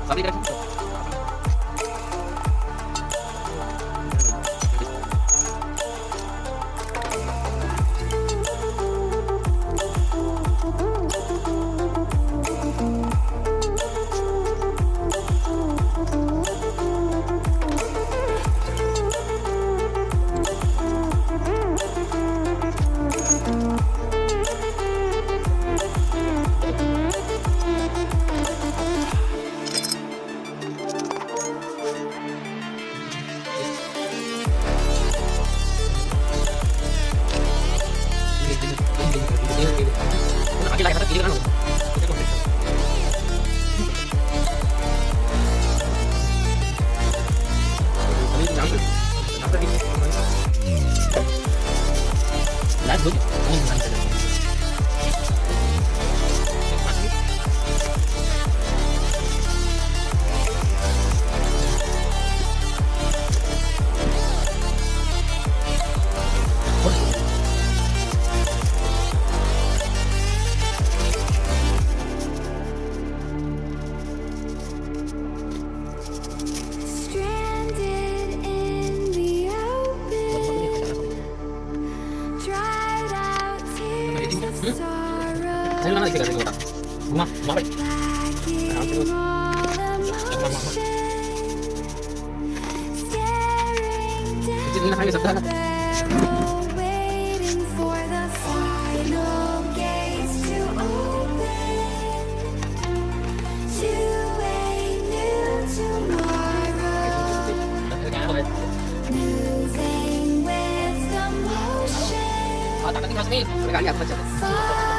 Sabi ka. Lagi lagi kata kan. Lihat dulu. Ini bukan saja. Stranded in the open, dried out tears of Saya sorrow, mana lagi orang. Rumah, rumah. lacking all emotion, staring Kecil ini down kami sebelah. the barrel, waiting for the final gates to open to a new tomorrow. Moving with the motion, Oh, tak penting mas nih. Mereka lihat macam. far